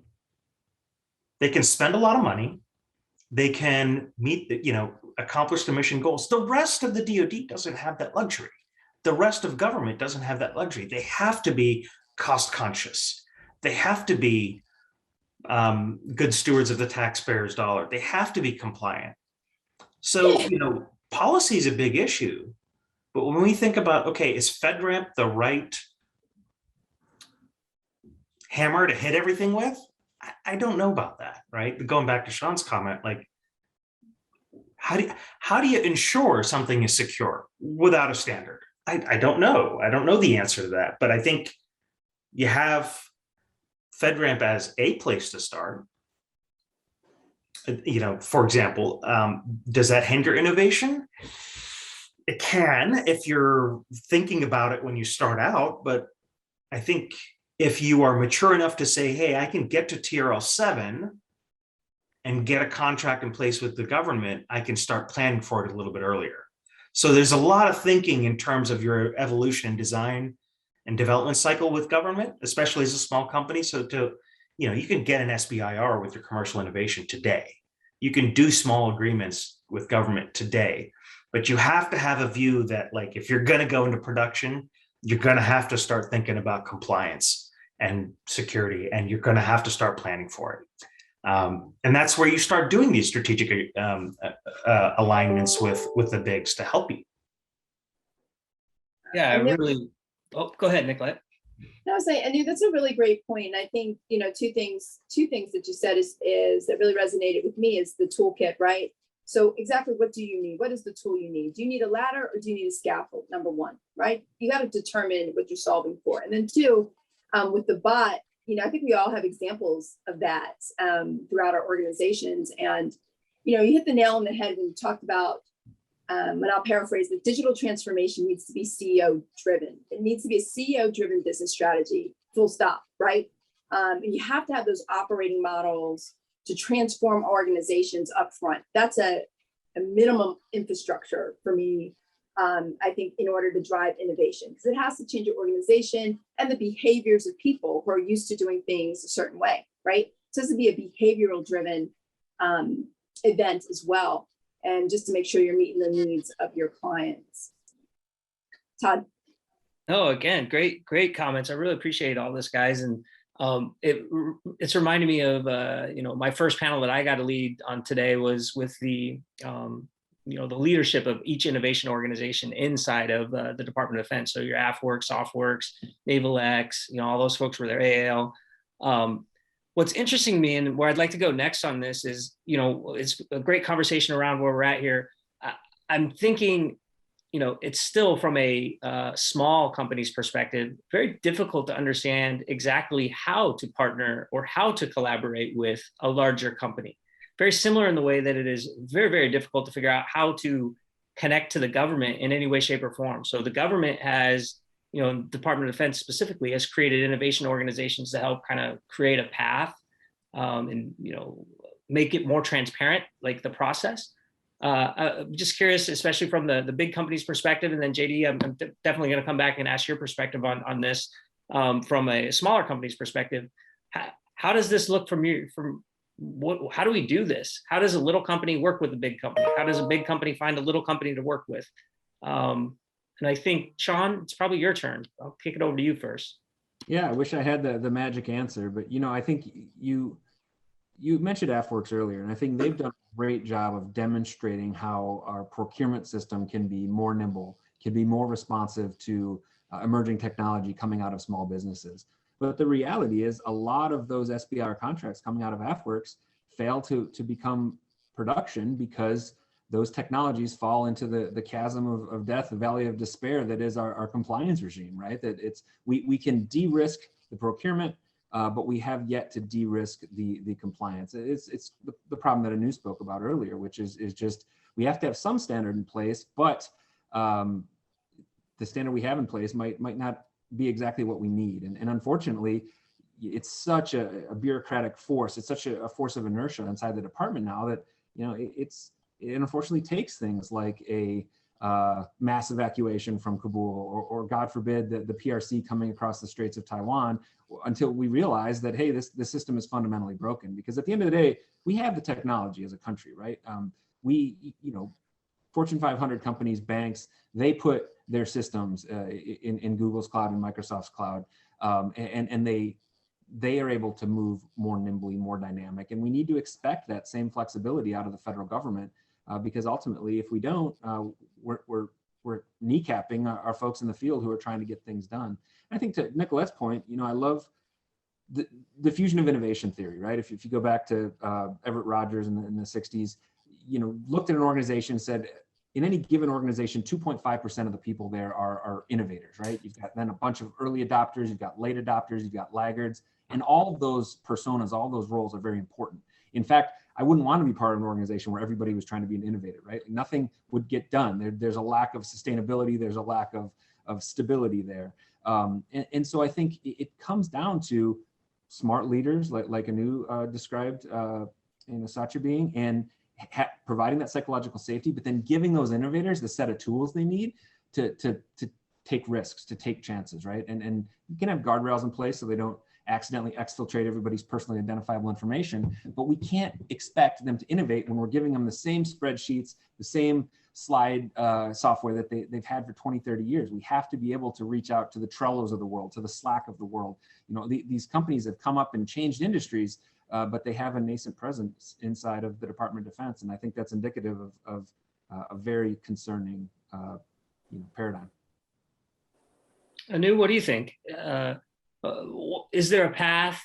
They can spend a lot of money. They can meet accomplish the mission goals. The rest of the DoD doesn't have that luxury. The rest of government doesn't have that luxury. They have to be cost conscious. They have to be good stewards of the taxpayer's dollar. They have to be compliant. So, policy is a big issue. But when we think about, okay, is FedRAMP the right hammer to hit everything with? I don't know about that, right? But going back to Sean's comment, like, how do you ensure something is secure without a standard? I don't know. I don't know the answer to that, but I think you have FedRAMP as a place to start. You know, for example, does that hinder innovation? It can if you're thinking about it when you start out, but I think if you are mature enough to say, hey, I can get to TRL 7 and get a contract in place with the government, I can start planning for it a little bit earlier. So there's a lot of thinking in terms of your evolution and design and development cycle with government, especially as a small company. So you can get an SBIR with your commercial innovation today. You can do small agreements with government today, but you have to have a view that, like, if you're going to go into production, you're going to have to start thinking about compliance and security, and you're going to have to start planning for it. And that's where you start doing these strategic alignments with the bigs to help you. Yeah, I really. Oh, go ahead, Nicolette. No, I was saying, Anu, that's a really great point. And I think, two things that you said is that really resonated with me is the toolkit, right? So exactly what do you need? What is the tool you need? Do you need a ladder or do you need a scaffold? Number one, right? You got to determine what you're solving for. And then two, with the bot, I think we all have examples of that throughout our organizations. And, you hit the nail on the head when you talked about, and I'll paraphrase, the digital transformation needs to be CEO driven. It needs to be a CEO driven business strategy, full stop, right? And you have to have those operating models to transform organizations up front. That's a minimum infrastructure for me, I think, in order to drive innovation, because it has to change your organization and the behaviors of people who are used to doing things a certain way, right? So this would be a behavioral driven event as well. And just to make sure you're meeting the needs of your clients. Todd. Oh, again, great comments. I really appreciate all this, guys. And it's reminding me of, my first panel that I got to lead on today was with the leadership of each innovation organization inside of the Department of Defense. So your AFWorks, SoftWorks, Naval X, all those folks were there, AAL. What's interesting to me and where I'd like to go next on this is, it's a great conversation around where we're at here. I'm thinking, it's still from a small company's perspective, very difficult to understand exactly how to partner or how to collaborate with a larger company. Very similar in the way that it is very, very difficult to figure out how to connect to the government in any way, shape, or form. So the government has, Department of Defense specifically has created innovation organizations to help kind of create a path and, make it more transparent, like the process. I'm just curious, especially from the big company's perspective, and then JD, I'm definitely going to come back and ask your perspective on this from a smaller company's perspective. How does this look how do we do this? How does a little company work with a big company? How does a big company find a little company to work with? And I think, Sean, it's probably your turn. I'll kick it over to you first. Yeah, I wish I had the magic answer, but I think you mentioned AFWorks earlier, and I think they've done a great job of demonstrating how our procurement system can be more nimble, can be more responsive to emerging technology coming out of small businesses. But the reality is a lot of those SBIR contracts coming out of AFWorks fail to become production because those technologies fall into the chasm of death, the valley of despair that is our compliance regime, right? That we can de-risk the procurement, but we have yet to de-risk the compliance. It's the problem that Anu spoke about earlier, which is just we have to have some standard in place, but the standard we have in place might not be exactly what we need. And unfortunately, it's such a bureaucratic force. It's such a force of inertia inside the department now that, it unfortunately takes things like a mass evacuation from Kabul or God forbid, the PRC coming across the Straits of Taiwan until we realize that, hey, this system is fundamentally broken. Because at the end of the day, we have the technology as a country, right? Fortune 500 companies, banks, they put their systems in Google's cloud and Microsoft's cloud, and they are able to move more nimbly, more dynamic. And we need to expect that same flexibility out of the federal government because ultimately, if we don't, we're kneecapping our folks in the field who are trying to get things done. I think to Nicolette's point, I love the fusion of innovation theory, right? If you go back to Everett Rogers in the 60s, looked at an organization and said, in any given organization, 2.5% of the people there are innovators, right? You've got then a bunch of early adopters, you've got late adopters, you've got laggards, and all of those personas, all those roles are very important. In fact, I wouldn't want to be part of an organization where everybody was trying to be an innovator, right? Nothing would get done. There's a lack of sustainability, there's a lack of stability there. And so I think it comes down to smart leaders like Anu described in Satya being, and providing that psychological safety, but then giving those innovators the set of tools they need to take risks, to take chances, right? And you can have guardrails in place so they don't accidentally exfiltrate everybody's personally identifiable information, but we can't expect them to innovate when we're giving them the same spreadsheets, the same slide software that they've had for 20, 30 years. We have to be able to reach out to the Trellos of the world, to the Slack of the world. These companies have come up and changed industries, but they have a nascent presence inside of the Department of Defense. And I think that's indicative of a very concerning paradigm. Anu, what do you think? Is there a path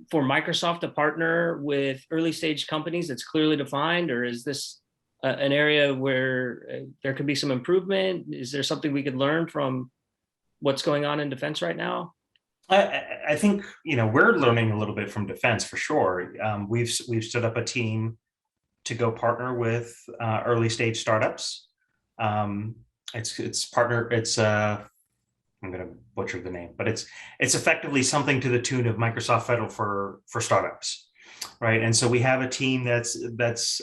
for Microsoft to partner with early stage companies that's clearly defined, or is this an area where there could be some improvement? Is there something we could learn from what's going on in defense right now? I think we're learning a little bit from defense for sure. We've stood up a team to go partner with early stage startups. I'm going to butcher the name, but it's effectively something to the tune of Microsoft Federal for startups, right? And so we have a team that's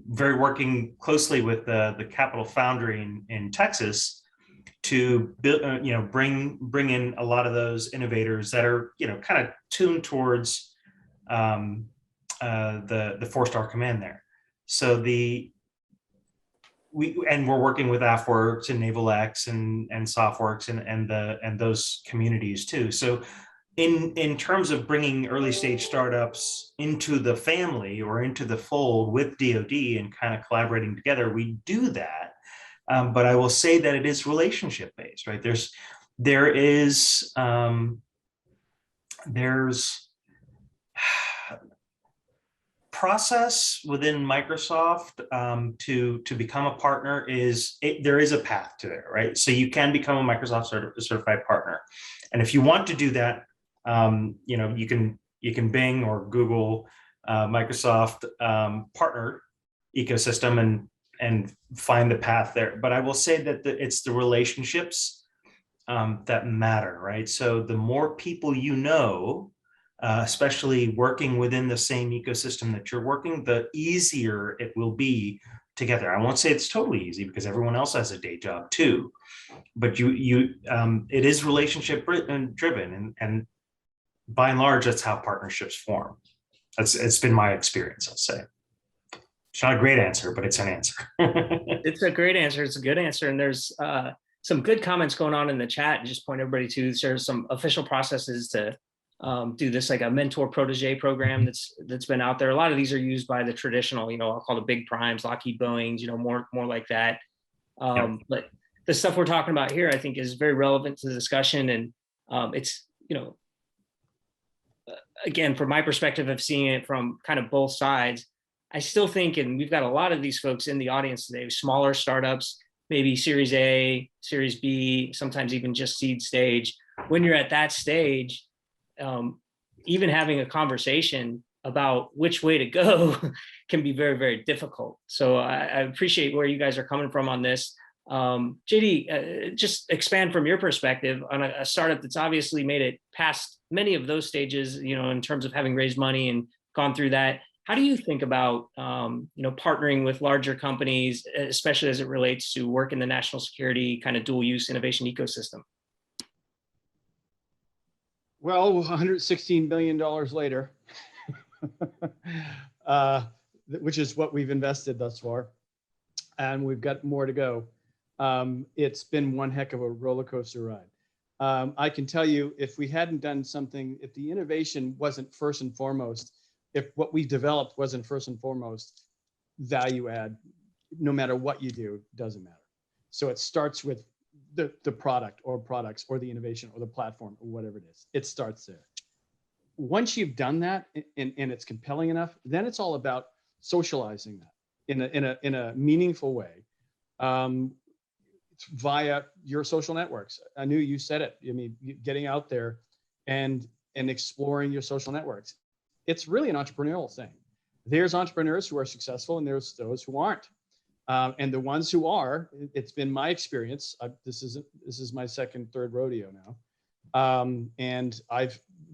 very working closely with the Capital Foundry in Texas to build, bring in a lot of those innovators that are kind of tuned towards the 4-star command there. So we're working with AFWorks and NavalX and SoftWorks and those communities too. So in terms of bringing early stage startups into the family or into the fold with DoD and kind of collaborating together, we do that. But I will say that it is relationship based, right? There's process within Microsoft to become a partner there is a path to there, right? So you can become a Microsoft certified partner, and if you want to do that, you can Bing or Google Microsoft partner ecosystem and find the path there. But I will say that it's the relationships that matter, right? So the more people especially working within the same ecosystem that you're working, the easier it will be together. I won't say it's totally easy because everyone else has a day job too, but it is relationship driven, and by and large, that's how partnerships form. It's been my experience, I'll say. It's not a great answer, but it's an answer. It's a great answer. It's a good answer. And there's some good comments going on in the chat. And just point everybody to, there's some official processes to do this, like a mentor protege program that's been out there. A lot of these are used by the traditional, I'll call the big primes, Lockheed, Boeings, more like that. But the stuff we're talking about here, I think, is very relevant to the discussion. And it's, again, from my perspective of seeing it from kind of both sides, I still think, and we've got a lot of these folks in the audience today, smaller startups, maybe Series A, Series B, sometimes even just seed stage. When you're at that stage, even having a conversation about which way to go can be very, very difficult. So I appreciate where you guys are coming from on this. JD, just expand from your perspective on a startup that's obviously made it past many of those stages, in terms of having raised money and gone through that. How do you think about, partnering with larger companies, especially as it relates to work in the national security kind of dual use innovation ecosystem? Well, $116 billion later, which is what we've invested thus far, and we've got more to go. It's been one heck of a roller coaster ride. I can tell you, if we hadn't done something, if the innovation wasn't first and foremost, if what we developed wasn't first and foremost, value add, no matter what you do, doesn't matter. So it starts with the product or products or the innovation or the platform or whatever it is. It starts there. Once you've done that and it's compelling enough, then it's all about socializing that in a meaningful way via your social networks. Anu, you said it. I mean, getting out there and exploring your social networks. It's really an entrepreneurial thing. There's entrepreneurs who are successful and there's those who aren't. And the ones who are, it's been my experience. This is my third rodeo now. And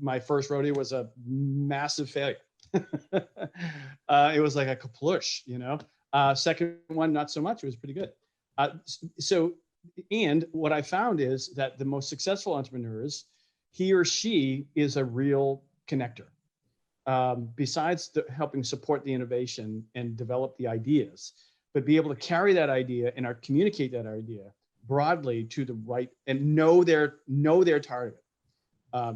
my first rodeo was a massive failure. It was like a kaplush, second one, not so much. It was pretty good. And what I found is that the most successful entrepreneurs, he or she is a real connector. Besides helping support the innovation and develop the ideas, but be able to carry that idea and communicate that idea broadly to the right and know their target.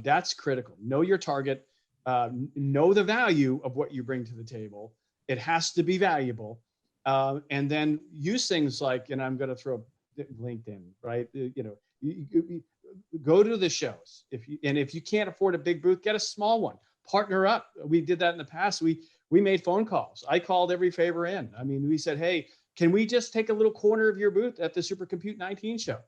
That's critical. Know your target, know the value of what you bring to the table. It has to be valuable. And then use things like, and I'm going to throw LinkedIn, right? You go to the shows. If you can't afford a big booth, get a small one. Partner up. We did that in the past. We made phone calls. I called every favor in. I mean, we said, hey, can we just take a little corner of your booth at the Supercompute 19 show?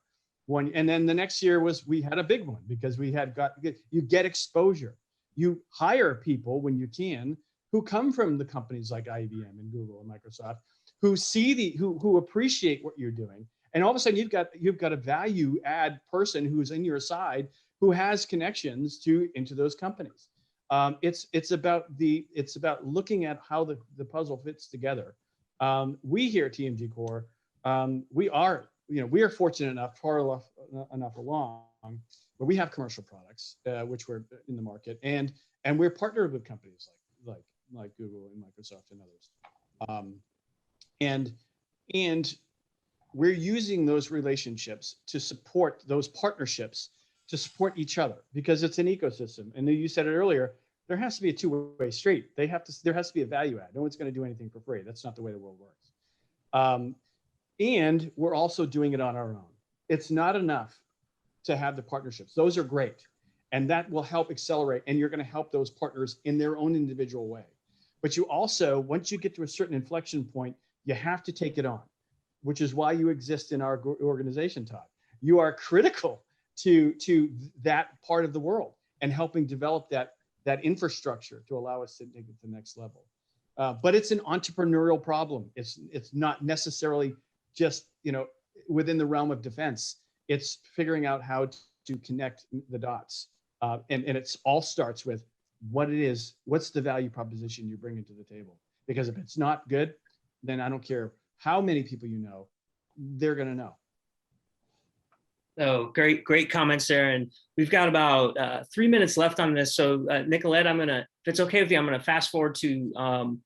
And then the next year we had a big one because you get exposure. You hire people when you can who come from the companies like IBM and Google and Microsoft, who see who appreciate what you're doing. And all of a sudden you've got a value add person who's in your side who has connections into those companies. It's about looking at how the puzzle fits together. We here at TMG Core, we are fortunate enough, far enough along, where we have commercial products, which we're in the market, and we're partnered with companies like Google and Microsoft and others, and we're using those relationships to support those partnerships to support each other because it's an ecosystem. And you said it earlier, there has to be a two-way street. There has to be a value add. No one's going to do anything for free. That's not the way the world works. And we're also doing it on our own. It's not enough to have the partnerships. Those are great. And that will help accelerate. And you're going to help those partners in their own individual way. But you also, once you get to a certain inflection point, you have to take it on, which is why you exist in our organization, Todd. You are critical to that part of the world and helping develop that infrastructure to allow us to take it to the next level. But it's an entrepreneurial problem. It's not necessarily just within the realm of defense. It's figuring out how to connect the dots. And it all starts with what it is, what's the value proposition you're bringing to the table? Because if it's not good, then I don't care how many people you know, they're going to know. Oh, great comments there. And we've got about 3 minutes left on this. So Nicolette, if it's okay with you, I'm going to fast forward to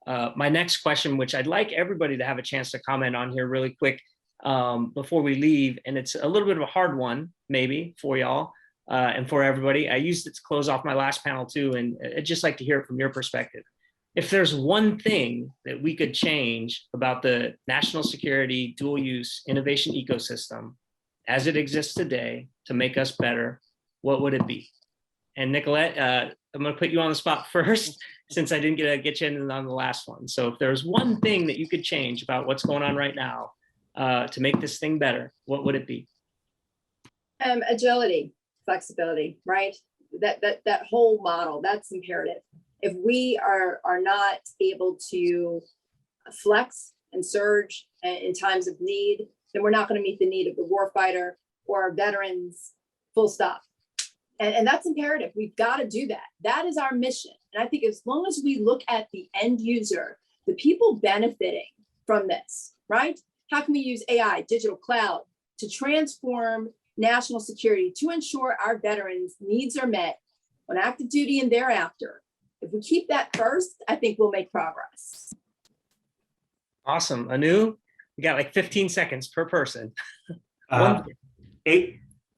my next question, which I'd like everybody to have a chance to comment on here really quick before we leave. And it's a little bit of a hard one, maybe for y'all and for everybody. I used it to close off my last panel too. And I'd just like to hear it from your perspective. If there's one thing that we could change about the national security dual use innovation ecosystem as it exists today to make us better, what would it be? And Nicolette, I'm going to put you on the spot first, since I didn't get you in on the last one. So if there's one thing that you could change about what's going on right now to make this thing better, what would it be? Agility, flexibility, right? That whole model, that's imperative. If we are not able to flex and surge in times of need, then we're not going to meet the need of the warfighter or our veterans, full stop. And that's imperative. We've got to do that. That is our mission. And I think as long as we look at the end user, the people benefiting from this, right? How can we use AI, digital cloud, to transform national security to ensure our veterans' needs are met on active duty and thereafter? If we keep that first, I think we'll make progress. Awesome. Anu, we got like 15 seconds per person.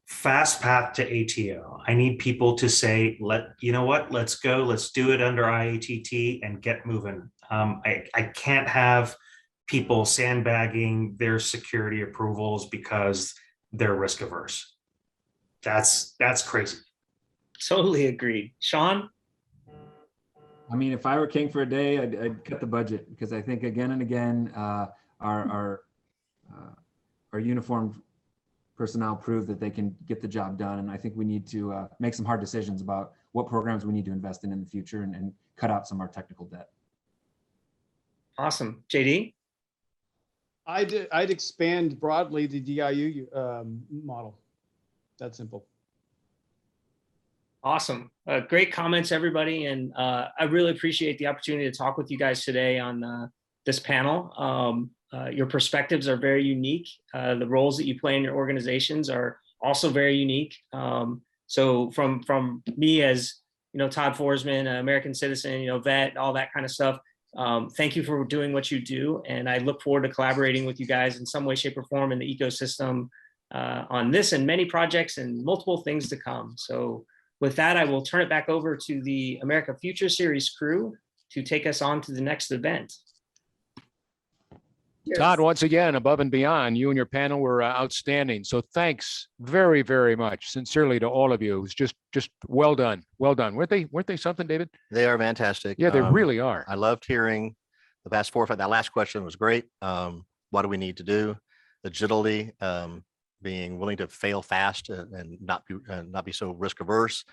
Fast path to ATO. I need people to say, let's go, let's do it under IATT and get moving. I can't have people sandbagging their security approvals because they're risk averse. That's crazy. Totally agreed. Sean? I mean, if I were king for a day, I'd cut the budget, because I think again and again, our uniformed personnel prove that they can get the job done. And I think we need to make some hard decisions about what programs we need to invest in the future, and cut out some of our technical debt. Awesome. JD? I'd expand broadly the DIU model. That simple. Awesome. Great comments, everybody. And I really appreciate the opportunity to talk with you guys today on this panel. Your perspectives are very unique. The roles that you play in your organizations are also very unique. So from me as, Todd Forsman, an American citizen, vet, all that kind of stuff. Thank you for doing what you do. And I look forward to collaborating with you guys in some way, shape, or form in the ecosystem on this and many projects and multiple things to come. So with that, I will turn it back over to the America Future Series crew to take us on to the next event. Cheers. Todd, once again, above and beyond, you and your panel were outstanding. So thanks very, very much, sincerely, to all of you. It was just well done. Well done. Weren't they something, David? They are fantastic. Yeah, they really are. I loved hearing the past 4 or 5. That last question was great. What do we need to do? Agility, being willing to fail fast and not be so risk averse.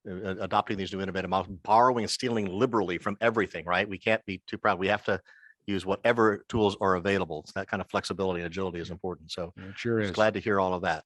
Adopting these new innovative models, borrowing and stealing liberally from everything, right? We can't be too proud. We have to use whatever tools are available. So that kind of flexibility and agility is important. So It sure is. glad to hear all of that.